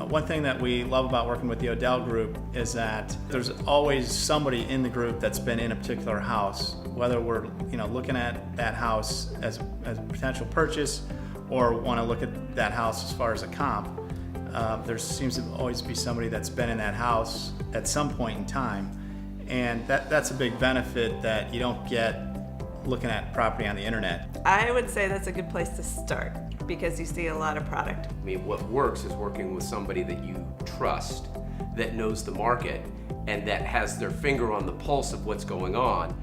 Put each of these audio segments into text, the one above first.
One thing that we love about working with the Odell Group is that there's always somebody in the group that's been in a particular house, whether we're looking at that house as a potential purchase or want to look at that house as far as a comp. There seems to always be somebody that's been in that house at some point in time, and that's a big benefit that you don't get looking at property on the internet. I would say that's a good place to start because you see a lot of product. I mean, what works is working with somebody that you trust, that knows the market, and that has their finger on the pulse of what's going on.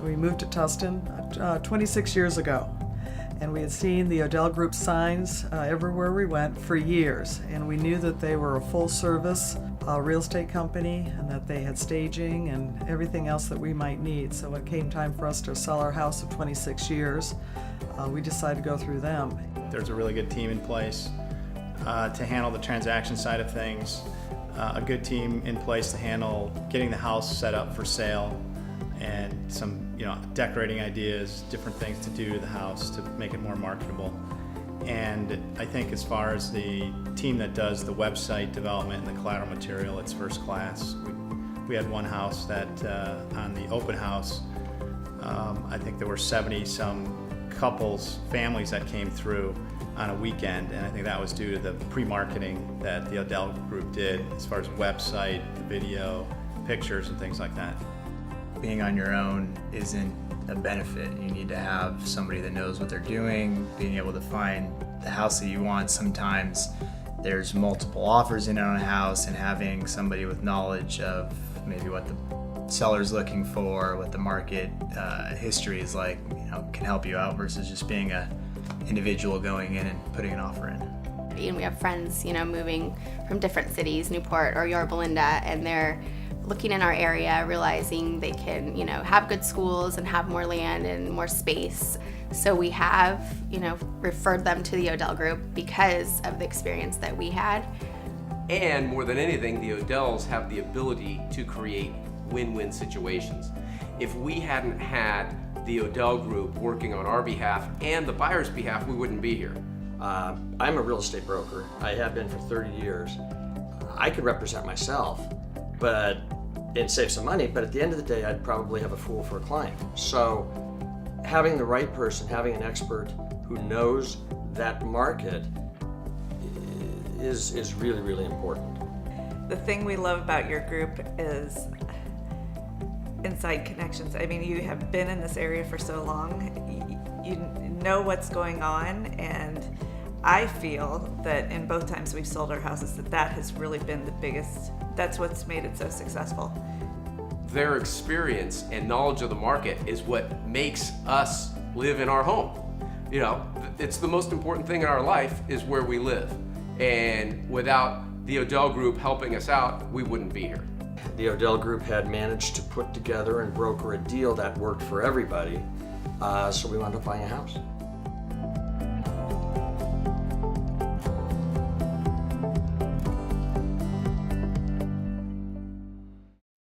We moved to Tustin 26 years ago, and we had seen the Odell Group signs everywhere we went for years, and we knew that they were a full-service real estate company and that they had staging and everything else that we might need. So when it came time for us to sell our house of 26 years, we decided to go through them. There's a really good team in place to handle the transaction side of things, a good team in place to handle getting the house set up for sale, and some decorating ideas, different things to do to the house to make it more marketable. And I think as far as the team that does the website development and the collateral material, it's first class. We had one house that on the open house, I think there were 70-some couples, families that came through on a weekend, and I think that was due to the pre-marketing that the Odell Group did as far as website, the video, pictures, and things like that. Being on your own isn't a benefit. You need to have somebody that knows what they're doing, being able to find the house that you want. Sometimes there's multiple offers in on a house, and having somebody with knowledge of maybe what the seller's looking for, what the market history is like, can help you out versus just being a individual going in and putting an offer in. And we have friends, moving from different cities, Newport or Yorba Linda, and they're looking in our area, realizing they can, have good schools and have more land and more space. So we have, referred them to the Odell Group because of the experience that we had. And more than anything, the Odells have the ability to create win-win situations. If we hadn't had the Odell Group working on our behalf and the buyer's behalf, we wouldn't be here. I'm a real estate broker. I have been for 30 years. I could represent myself, but it'd save some money, but at the end of the day, I'd probably have a fool for a client. So having the right person, having an expert who knows that market is really, really important. The thing we love about your group is inside connections. I mean, you have been in this area for so long, you know what's going on, and I feel that in both times we've sold our houses that has really been the biggest, that's what's made it so successful. Their experience and knowledge of the market is what makes us live in our home. It's the most important thing in our life is where we live. And without the Odell Group helping us out, we wouldn't be here. The Odell Group had managed to put together and broker a deal that worked for everybody, so we wound up buying a house.